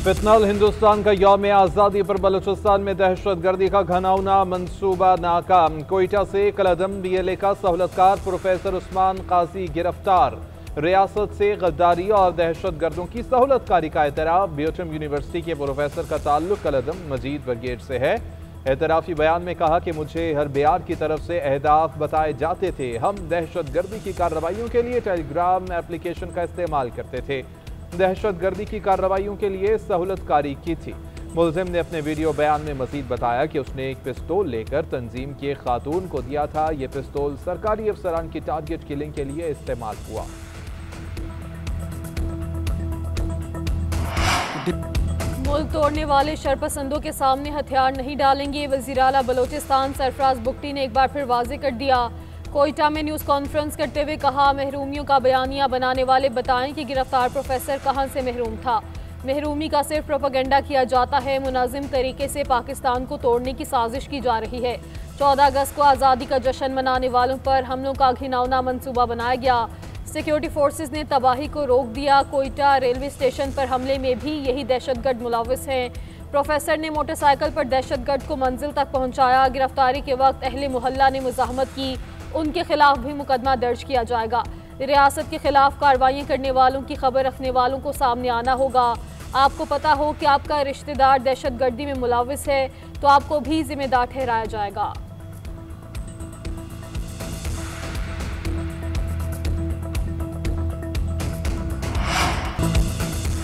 फितनल हिंदुस्तान का यौम आज़ादी पर बलूचिस्तान में दहशत गर्दी का घनाउना मंसूबा नाकाम। कोयटा से कलअदम BLA का सहूलतकार प्रोफेसर उस्मान काजी गिरफ्तार। रियासत से गद्दारी और दहशत गर्दों की सहूलतकारी का एतराफ़। BOTM यूनिवर्सिटी के प्रोफेसर का ताल्लुक कलअदम मजीद ब्रिगेड से है। एतराफ़ी बयान में कहा कि मुझे हर बियार की तरफ से अहदाफ बताए जाते थे। हम दहशत गर्दी की कार्रवाइयों के लिए टेलीग्राम एप्लीकेशन का इस्तेमाल करते थे। दहशत गर्दी की कार्रवाइयों के लिए सहूलतकारी की थी। मुलजिम ने अपने वीडियो बयान में मजीद बताया कि उसने एक पिस्तौल लेकर तंजीम के खातून को दिया था। यह पिस्तौल सरकारी अफसरान की टारगेट किलिंग के लिए इस्तेमाल हुआ। मुल्क तोड़ने वाले शरपसंदों के सामने हथियार नहीं डालेंगे। वज़ीर आला बलोचिस्तान सरफराज बुगटी ने एक बार फिर वाज़ेह कर दिया। कोयटा में न्यूज़ कॉन्फ्रेंस करते हुए कहा, महरूमियों का बयानिया बनाने वाले बताएं कि गिरफ्तार प्रोफेसर कहां से महरूम था। महरूमी का सिर्फ प्रोपेगेंडा किया जाता है। मुनाजिम तरीके से पाकिस्तान को तोड़ने की साजिश की जा रही है। 14 अगस्त को आज़ादी का जश्न मनाने वालों पर हमलों का घिनौना मंसूबा बनाया गया। सिक्योरिटी फोर्सेस ने तबाही को रोक दिया। कोयटा रेलवे स्टेशन पर हमले में भी यही दहशतगर्द मुलविस हैं। प्रोफेसर ने मोटरसाइकिल पर दहशतगर्द को मंजिल तक पहुंचाया। गिरफ्तारी के वक्त अहले मोहल्ला ने मुजाहमत की। उनके खिलाफ भी मुकदमा दर्ज किया जाएगा। रियासत के खिलाफ कार्रवाइयाँ करने वालों की खबर रखने वालों को सामने आना होगा। आपको पता हो कि आपका रिश्तेदार दहशतगर्दी में मुलविस है तो आपको भी जिम्मेदार ठहराया जाएगा।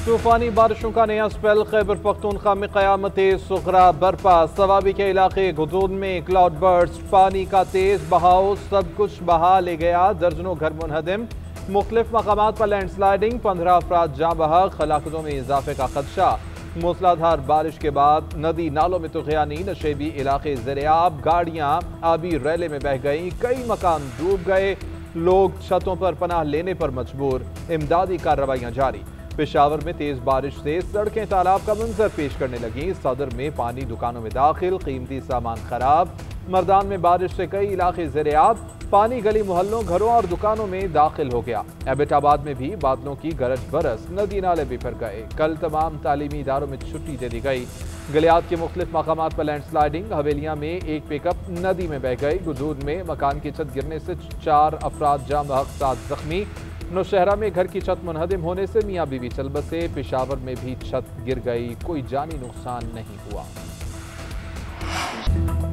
तूफानी बारिशों का नया स्पेल। खैबर पख्तूनख्वा में क़यामत सुगरा बरपा। सवाबी के इलाके गुदूद में क्लाउड बर्स्ट। पानी का तेज बहाव सब कुछ बहा ले गया। दर्जनों घर मुनहदिम। मुख्तलिफ मकामात पर लैंडस्लाइडिंग। 15 अफराद जाँ बहक। हलाकतों में इजाफे का खदशा। मूसलाधार बारिश के बाद नदी नालों में तुग़यानी। नशेबी इलाके ज़ेर-ए-आब। गाड़ियाँ आबी रैले में बह गईं। कई मकान डूब गए। लोग छतों पर पनाह लेने पर मजबूर। इमदादी कार्रवाइयाँ जारी। पेशावर में तेज बारिश से सड़कें तालाब का मंजर पेश करने लगी। सदर में पानी दुकानों में दाखिल। कीमती सामान खराब। मर्दान में बारिश से कई इलाके ज़ेर-ए-आब। पानी गली मोहल्लों घरों और दुकानों में दाखिल हो गया। एबटाबाद में भी बादलों की गरज बरस। नदी नाले बिफर गए। कल तमाम तालीमी इदारों में छुट्टी दे दी गई। गलियात के मुख्तलिफ मकामात पर लैंडस्लाइडिंग। हवेलियां में एक पिकअप नदी में बह गई। गुदूद में मकान की छत गिरने से 4 अफराद जाँ बहक, 7 जख्मी। नौशहरा में घर की छत मुनहदिम होने से मियाँ बीवी चल बसे। पेशावर में भी छत गिर गई। कोई जानी नुकसान नहीं हुआ।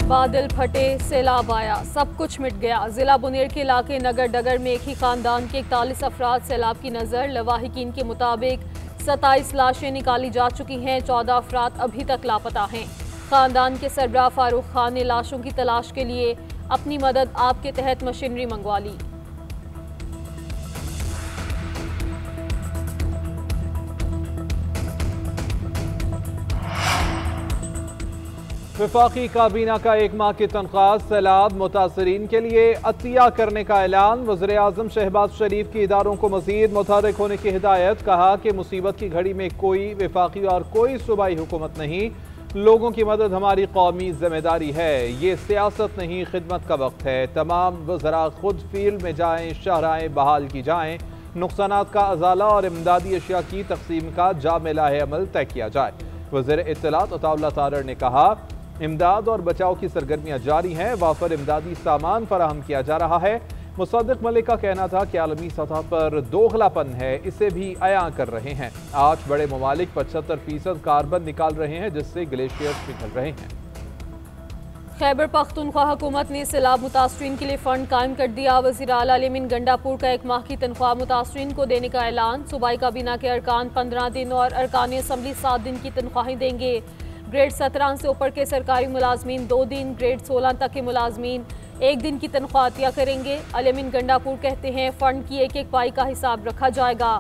बादल फटे, सैलाब आया, सब कुछ मिट गया। जिला बुनेर के इलाके नगर डगर में एक ही खानदान के 41 अफराद सैलाब की नज़र। लवाहिकीन के मुताबिक 27 लाशें निकाली जा चुकी हैं। 14 अफराद अभी तक लापता हैं। खानदान के सरबराह फारूक खान ने लाशों की तलाश के लिए अपनी मदद आप के तहत मशीनरी मंगवा ली। वफाकी काबीना का 1 माह की तनख्वाह सैलाब मुतासरीन के लिए अतिया करने का ऐलान। वज़ीर आज़म शहबाज शरीफ की इदारों को मज़ीद मुतहर्रिक होने की हिदायत। कहा कि मुसीबत की घड़ी में कोई वफाकी और कोई सूबाई हुकूमत नहीं। लोगों की मदद हमारी कौमी जिम्मेदारी है। ये सियासत नहीं, खिदमत का वक्त है। तमाम वज़रा खुद फील्ड में जाएँ, शाहराएँ बहाल की जाएँ। नुकसानात का अजाला और इमदादी अशिया की तकसीम का जामिला अमल तय किया जाए। वज़ीर इत्तलात अताउल्लाह तारड़ ने कहा, इमदाद और बचाव की सरगर्मियां जारी हैं। वाफर इमदादी सामान फराहम किया जा रहा है। मुसद्दिक मलिक का कहना था कि आलमी सतह पर दोगलापन है, इसे भी अयां कर रहे हैं। 8 बड़े ममालिक 75% कार्बन निकाल रहे हैं, जिससे ग्लेशियर्स पिघल रहे हैं। खैबर पख्तूनख्वा हुकूमत ने सैलाब मुतासरीन के लिए फंड कायम कर दिया। वज़ीर आला लेमिन गंडापुर का 1 माह की तनख्वाह मुतासरीन को देने का ऐलान। सूबाई काबीना के अरकान 15 दिन और अरकान असम्बली 7 दिन की तनख्वाहें देंगे। ग्रेड 17 से ऊपर के सरकारी मुलाजमीन 2 दिन, ग्रेड 16 तक के मुलाजमीन 1 दिन की तनख्वाह अतिया करेंगे। अलीमिन गंडापुर कहते हैं फंड की एक एक पाई का हिसाब रखा जाएगा।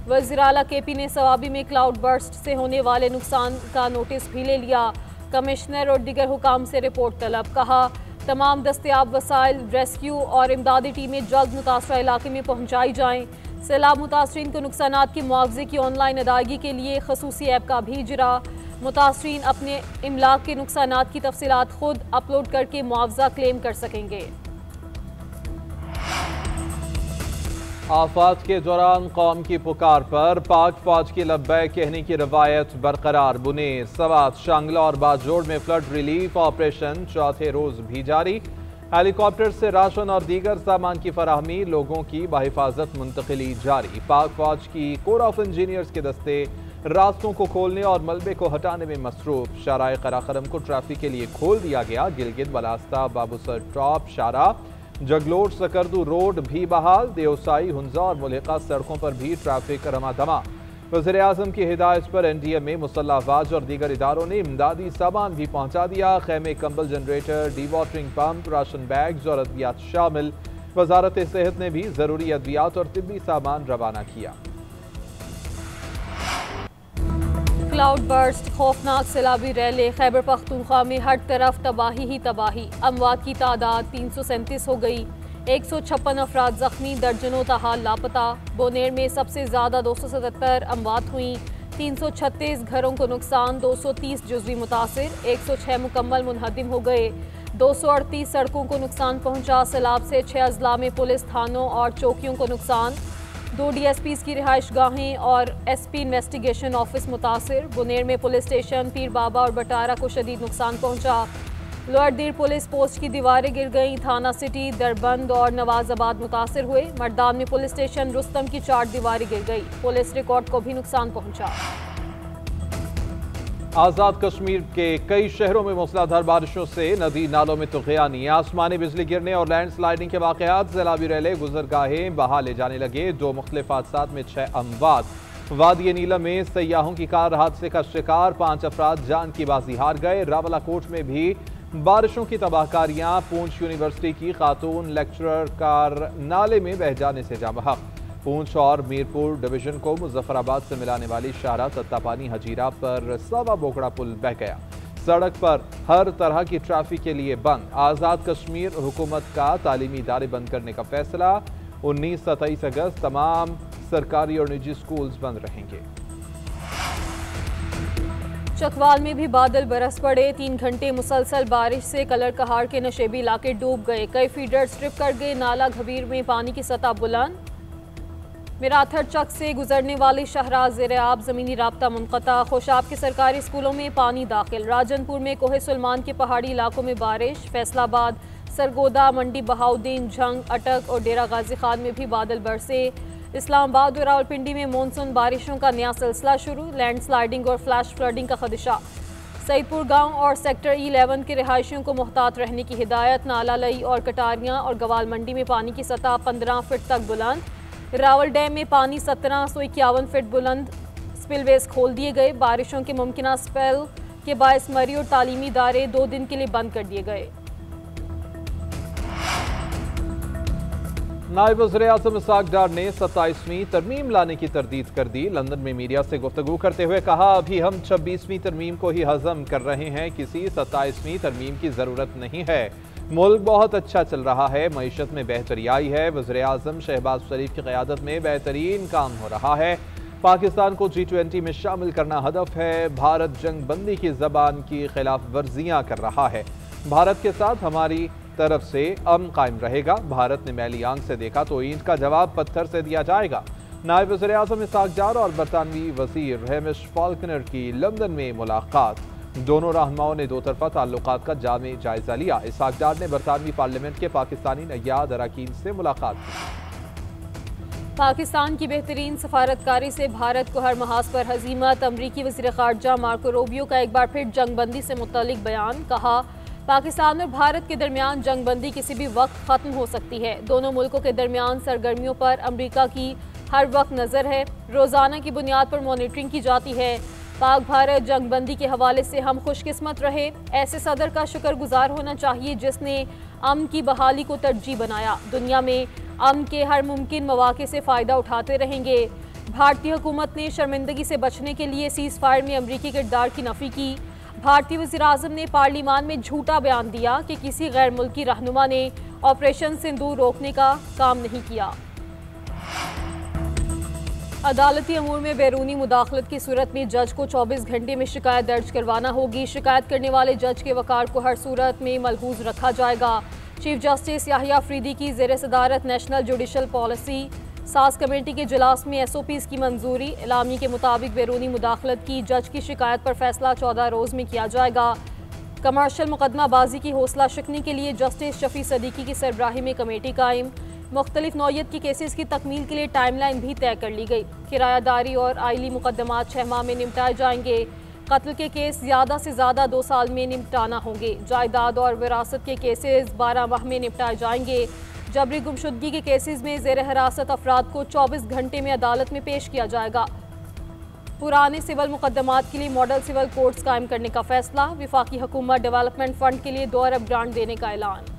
वज़ीर आला KP ने सवाबी में क्लाउड बर्स्ट से होने वाले नुकसान का नोटिस भी ले लिया। कमिश्नर और दीगर हुकाम से रिपोर्ट तलब। कहा, तमाम दस्तयाब वसाइल, रेस्क्यू और इमदादी टीमें जल्द मुतासरा इलाके में पहुँचाई जाएँ। सैलाब मुतासरीन को नुकसानात के मुआवजे की ऑनलाइन अदायगी के लिए खसूसी ऐप का भी इजरा। मुतासरीन अपने इमलाक के नुकसानात की तफसीलात खुद अपलोड करके मुआवजा क्लेम कर सकेंगे। आफात के दौरान कौम की पुकार पर पाक फौज की लब्बैक कहने की रवायत बरकरार। बुनेर, सवात, शांगला और बाजोड़ में फ्लड रिलीफ ऑपरेशन चौथे रोज भी जारी। हेलीकॉप्टर से राशन और दीगर सामान की फराहमी, लोगों की बाहिफाजत मुंतकिली जारी। पाक फौज की कोर ऑफ इंजीनियर्स के दस्ते रास्तों को खोलने और मलबे को हटाने में मसरूफ। शाराए कराखरम को ट्रैफिक के लिए खोल दिया गया। गिलगित बलास्ता बाबूसर टॉप शारा जगलोट सकरदू रोड भी बहाल। देवसाई, हुंजा और मुल्हिका सड़कों पर भी ट्रैफिक रमादमा। वज़ीर आज़म की हिदायत पर एनडीए में मुसल्लह अफवाज और दीगर इदारों ने इमदादी सामान भी पहुंचा दिया। खेमे, कंबल, generator, D watering pump, ration bags और अद्वियात शामिल। वजारत सेहत ने भी जरूरी अद्वियात और तिब्बी सामान रवाना किया। क्लाउड बर्स्ट, खौफनाक सैलाबी रैले। खैबर पख्तूनख्वा में हर तरफ तबाही ही तबाही। अमवात की तादाद 337 हो गई। 156 अफराद जख्मी, दर्जनों ताहाल लापता। बोनेर में सबसे ज़्यादा 277 अमवात हुई। 336 घरों को नुकसान, 230 जुज़वी मुतासिर। 106 मुकम्मल मुनहदिम हो गए। 238 सड़कों को नुकसान पहुंचा। सैलाब से 6 अजला में पुलिस थानों और चौकियों को नुकसान। 2 DSPs की रिहाइश गाहें और SP इन्वेस्टिगेशन ऑफिस मुतासिर। बुनेर में पुलिस स्टेशन, पीर बाबा और बटारा को शदीद नुकसान पहुंचा। लोअर दीर पुलिस पोस्ट की दीवारें गिर गईं। थाना सिटी, दरबंद और नवाजाबाद मुतासिर हुए। मर्दान में पुलिस स्टेशन रुस्तम की 4 दीवारें गिर गई। पुलिस रिकॉर्ड को भी नुकसान पहुंचा। आज़ाद कश्मीर के कई शहरों में मूसलाधार बारिशों से नदी नालों में तुग़यानी। आसमानी बिजली गिरने और लैंड स्लाइडिंग के वाक़यात। सैलाबी रैले, गुजरगाहें बहा ले जाने लगे। 2 मुख्तलिफ हादसात में 6 अमवात। वादी नीलम में सयाहों की कार हादसे का शिकार, 5 अफराद जान की बाजी हार गए। रावलाकोट में भी बारिशों की तबाहकारियां। पूंछ यूनिवर्सिटी की खातून लेक्चरर कार नाले में बह जाने से जाम बहक। पूंछ और मीरपुर डिवीजन को मुजफ्फराबाद से मिलाने वाली शाहरा तत्तापानी हजीरा पर सवा बोकड़ा पुल बह गया। सड़क पर हर तरह की ट्रैफिक के लिए बंद। आज़ाद कश्मीर हुकूमत का तालीमी इदारे बंद करने का फैसला। 19-27 अगस्त तमाम सरकारी और निजी स्कूल्स बंद रहेंगे। चकवाल में भी बादल बरस पड़े। 3 घंटे मुसलसल बारिश से कलर कहार के नशेबी इलाके डूब गए। कई फीडर स्ट्रिप कर गए। नाला घबीर में पानी की सतह बुलंद। मिराथर चक से गुजरने वाली शाहराह ज़ेरे आब, ज़मीनी राब्ता मुनक़ता। खुशाब के सरकारी स्कूलों में पानी दाखिल। राजनपुर में कोहे सुलमान के पहाड़ी इलाकों में बारिश। फैसलाबाद, सरगोदा, मंडी बहाउद्दीन, झंग, अटक और डेरा गाजी खान में भी बादल बरसे। इस्लामाबाद और रावलपिंडी में मानसून बारिशों का नया सिलसिला शुरू। लैंड स्लाइडिंग और फ्लैश फ्लडिंग का खदशा। सईदपुर गांव और सेक्टर E11 के रिहायशियों को मुहतात रहने की हिदायत। नाला लई और कटारियां और गवाल मंडी में पानी की सतह 15 फीट तक बुलंद। रावल डैम में पानी 1751 फीट बुलंद। स्पिलवेज खोल दिए गए। बारिशों के मुमकिना स्पेल के बायस मरी और तालीमी इदारे 2 दिन के लिए बंद कर दिए गए। नायब वज़ीर-ए-आज़म इसहाक डार ने 27वीं तरमीम लाने की तरदीद कर दी। लंदन में मीडिया से गुफ्तगू करते हुए कहा, अभी हम 26वीं तरमीम को ही हजम कर रहे हैं, किसी 27वीं तरमीम की ज़रूरत नहीं है। मुल्क बहुत अच्छा चल रहा है, मईशत में बेहतरी आई है। वज़ीर-ए-आज़म शहबाज शरीफ की क़यादत में बेहतरीन काम हो रहा है। पाकिस्तान को G20 में शामिल करना हदफ है। भारत जंग बंदी की ज़बान की खिलाफ वर्जियाँ कर रहा है। भारत के साथ हमारी तरफ से अमन कायम रहेगा। भारत ने मैली आंख से देखा तो ईंट का जवाब पत्थर से दिया जाएगा। नायब वज़ीर-ए-आज़म इसहाक डार और बरतानवी वज़ीर हैमिश फाल्कनर की लंदन में मुलाकात। दोनों रहनुमाओं ने 2 तरफा ताल्लुकात का जामे जायजा लिया। इसहाक डार ने बरतानवी पार्लियामेंट के पाकिस्तानी नयाद अरकान से मुलाकात की। पाकिस्तान की बेहतरीन सफारतकारी से भारत को हर महाज पर हजीमत। अमरीकी वज़ीर ख़ारजा मार्को रूबियो का एक बार फिर जंगबंदी से मुतल्लिक बयान। कहा, पाकिस्तान और भारत के दरमियान जंगबंदी किसी भी वक्त ख़त्म हो सकती है। दोनों मुल्कों के दरमियान सरगर्मियों पर अमरीका की हर वक्त नज़र है। रोज़ाना की बुनियाद पर मॉनिटरिंग की जाती है। पाक भारत जंगबंदी के हवाले से हम खुशकिस्मत रहे। ऐसे सदर का शुक्रगुजार होना चाहिए जिसने अमन की बहाली को तरजीह बनाया। दुनिया में अमन के हर मुमकिन मौके से फ़ायदा उठाते रहेंगे। भारतीय हुकूमत ने शर्मिंदगी से बचने के लिए सीज़ फायर में अमरीकी किरदार की नफ़ी की। भारतीय वज़ीर-ए-आज़म ने पार्लियामान में झूठा बयान दिया कि किसी गैर मुल्की रहनुमा ने ऑपरेशन सिंदूर रोकने का काम नहीं किया। अदालती अमूर में बैरूनी मुदाखलत की सूरत में जज को 24 घंटे में शिकायत दर्ज करवाना होगी। शिकायत करने वाले जज के वकार को हर सूरत में मलहूज रखा जाएगा। चीफ जस्टिस याहिया अफरीदी की ज़ेर सदारत नेशनल जुडिशल पॉलिसी सास कमेटी के इजलास में SOPs की मंजूरी। इलामी के मुताबिक बैरूनी मुदाखलत की जज की शिकायत पर फैसला 14 रोज़ में किया जाएगा। कमर्शियल मुकदमाबाजी की हौसला शिकनी के लिए जस्टिस शफी सदीकी की सरबराही में कमेटी कायम। मुख्तलिफ नौयत की केसेस की तकमील के लिए टाइमलाइन भी तय कर ली गई। किरायादारी और आइली मुकदमात 6 माह में निपटाए जाएंगे। कत्ल के केस ज़्यादा से ज़्यादा 2 साल में निपटाना होंगे। जायदाद और विरासत के केसेस 12 माह में निपटाए जाएंगे। जबरी गुमशुदगी के केसेस में ज़ेर हिरासत अफराद को 24 घंटे में अदालत में पेश किया जाएगा। पुराने सिविल मुकदमात के लिए मॉडल सिविल कोर्ट्स कायम करने का फैसला। वफाकी हुकूमत डेवलपमेंट फंड के लिए 2 अरब ग्रांट देने का ऐलान।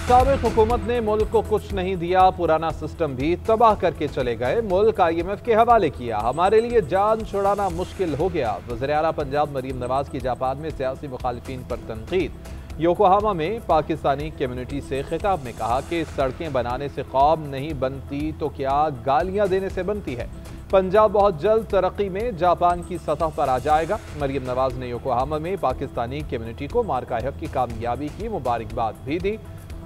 साबिक हुकूमत ने मुल्क को कुछ नहीं दिया, पुराना सिस्टम भी तबाह करके चले गए। मुल्क IMF के हवाले किया, हमारे लिए जान छुड़ाना मुश्किल हो गया। वज़ीर आला पंजाब मरीम नवाज की जापान में सियासी मुखालिफिन पर तनकीद। योकोहामा में पाकिस्तानी कम्युनिटी से खिताब में कहा कि सड़कें बनाने से ख्वाब नहीं बनती तो क्या गालियां देने से बनती है। पंजाब बहुत जल्द तरक्की में जापान की सतह पर आ जाएगा। मरीम नवाज ने योकोहामा में पाकिस्तानी कम्युनिटी को मार्का हक की कामयाबी की मुबारकबाद भी दी।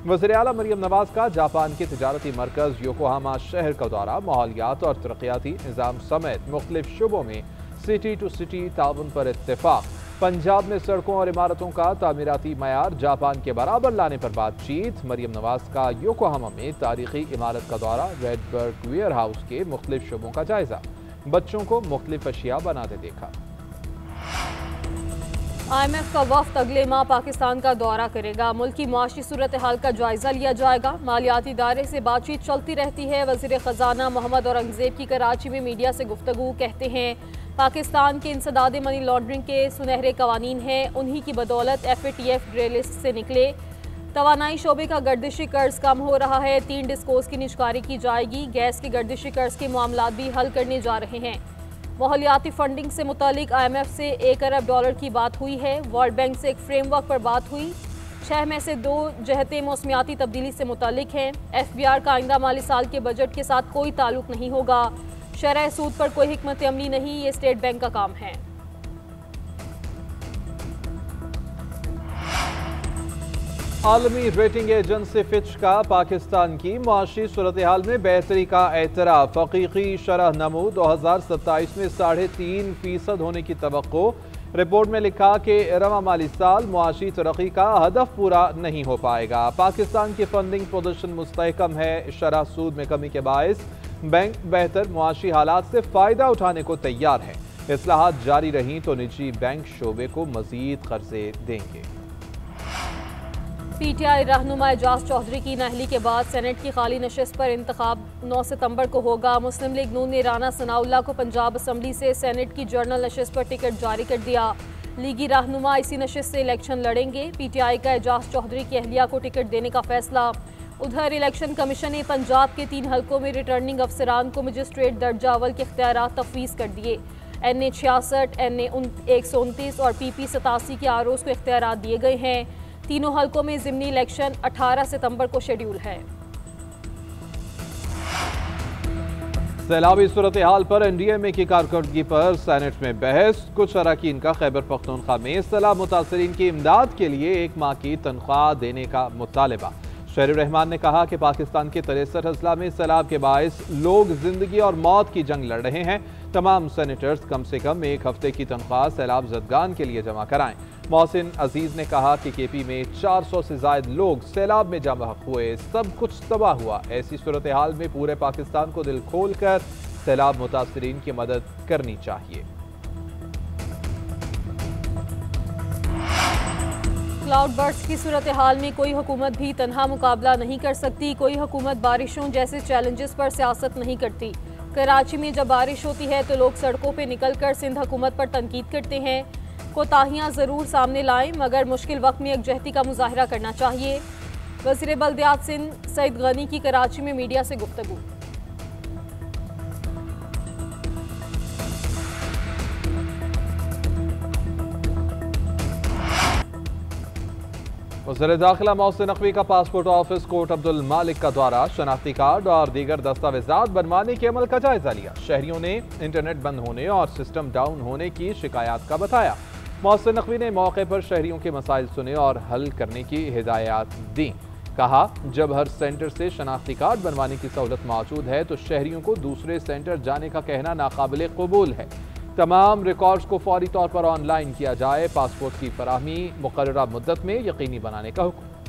वज़ीर आला मरीम नवाज का जापान के तिजारती मरकज़ योकोहामा शहर का दौरा, माहौलियात और तरक्याती निज़ाम समेत मुख्तलिफ शुबों में सिटी टू सिटी ताउन पर इत्तेफाक। पंजाब में सड़कों और इमारतों का तामीराती मयार जापान के बराबर लाने पर बातचीत। मरीम नवाज का योकोहामा में तारीखी इमारत का दौरा, रेडबर्ग वेयर हाउस के मुख्तलिफ शुबों का जायजा, बच्चों को मुख्तलिफ अशिया बनाते देखा। IMF का वफ्द अगले माह पाकिस्तान का दौरा करेगा। मुल्क की मुआशी सूरत हाल का जायजा लिया जाएगा। मालियाती इदारे से बातचीत चलती रहती है। वज़ीर ख़जाना मोहम्मद औरंगज़ेब की कराची में मीडिया से गुफ्तगू, कहते हैं पाकिस्तान के इंसदाद मनी लॉन्ड्रिंग के सुनहरे कवानीन हैं, उन्हीं की बदौलत FATF ग्रे लिस्ट से निकले। तवानाई शोबे का गर्दिशी कर्ज कम हो रहा है। 3 डिस्कोस की निजकारी की जाएगी। गैस के गर्दिशी कर्ज के मामलात भी हल करने जा रहे हैं। माहौलियाती फंडिंग से मुतालिक IMF से $1 अरब की बात हुई है। वर्ल्ड बैंक से एक फ्रेमवर्क पर बात हुई। 6 में से 2 जहतें मौसमियाती तब्दीली से मुतालिक हैं। FBR का आइंदा माली साल के बजट के साथ कोई ताल्लुक नहीं होगा। शरह सूद पर कोई हिकमत अमली नहीं, ये स्टेट बैंक का काम है। आलमी रेटिंग एजेंसी फिच का पाकिस्तान की मुआशी सूरत हाल में बेहतरी का एतराफ। हकीकी शरह नमू 2027 में 3.5% होने की तवक्को। रिपोर्ट में लिखा कि रवा माली साल मुआशी तरक्की का हदफ पूरा नहीं हो पाएगा। पाकिस्तान की फंडिंग पोजीशन मुस्तहकम है। शरह सूद में कमी के बायस बैंक बेहतर मुआशी हालात से फ़ायदा उठाने को तैयार है। इस्लाहात जारी रहीं तो निजी बैंक शोबे को मज़ीद कर्जे देंगे। PTI रहनुमा एजाज चौधरी की नाअहली के बाद सेनेट की खाली नशिस्त पर इंतखाब 9 सितंबर को होगा। मुस्लिम लीग नून ने राना सनाउल्लाह को पंजाब असम्बली से सेनेट की जनरल नशिस्त पर टिकट जारी कर दिया। लीगी रहनुमा इसी नशिस्त से इलेक्शन लड़ेंगे। PTI का एजाज चौधरी की अहलिया को टिकट देने का फैसला। उधर इलेक्शन कमीशन ने पंजाब के 3 हलकों में रिटर्निंग अफसरान को मजिस्ट्रेट दर्जा अव्वल के इख्तियारात तफवीज़ कर दिए। NA 66, NA 129 और PP 87 के ROs को इख्तियारात दिए गए हैं। तीनों हलकों में ज़िमनी इलेक्शन 18 सितंबर को शेड्यूल है। सैलाबी सूरत हाल पर NDMA की कारकर्दगी पर सेनेट में बहस। कुछ अरकान का खैबर पख्तूनख्वा में सैलाब मुतासरीन की इमदाद के लिए 1 माह की तनख्वाह देने का मुतालबा। शहरी रहमान ने कहा कि पाकिस्तान के 63 अजला में सैलाब के बायस लोग जिंदगी और मौत की जंग लड़ रहे हैं। तमाम सेनेटर्स कम से कम 1 हफ्ते की तनख्वाह सैलाब ज़दगान के लिए जमा कराएं। मोहसिन अजीज ने कहा कि KP में 400 से जायद लोग सैलाब में जमा हुए, सब कुछ तबाह हुआ। ऐसी सूरत हाल में पूरे पाकिस्तान को दिल खोल कर सैलाब मुतासरीन की मदद करनी चाहिए। क्लाउड बर्स्ट की सूरत हाल में कोई हुकूमत भी तनहा मुकाबला नहीं कर सकती। कोई हुकूमत बारिशों जैसे चैलेंजेस पर सियासत नहीं करती। कराची में जब बारिश होती है तो लोग सड़कों पे निकलकर सिंध हुकूमत पर तनकीद करते हैं। कोताहियाँ ज़रूर सामने लाएं, मगर मुश्किल वक्त में यकजहती का मुजाहरा करना चाहिए। वज़ीर बल्दियात सिंध सईद गनी की कराची में मीडिया से गुफ्तगू। वज़ीर दाखिला मोहसिन नकवी का पासपोर्ट ऑफिस कोर्ट अब्दुल मालिक का दौरा। शनाख्ती कार्ड और दीगर दस्तावेजात बनवाने के अमल का जायजा लिया। शहरियों ने इंटरनेट बंद होने और सिस्टम डाउन होने की शिकायत का बताया। मोहसिन नकवी ने मौके पर शहरियों के मसाइल सुने और हल करने की हिदायत दी। कहा, जब हर सेंटर से शनाख्ती कार्ड बनवाने की सहूलत मौजूद है तो शहरियों को दूसरे सेंटर जाने का कहना नाकाबिले कबूल है। तमाम रिकॉर्ड्स को फौरी तौर पर ऑनलाइन किया जाए। पासपोर्ट की फराहमी मुकर्ररा मुद्दत में यकीनी बनाने का हुक्म।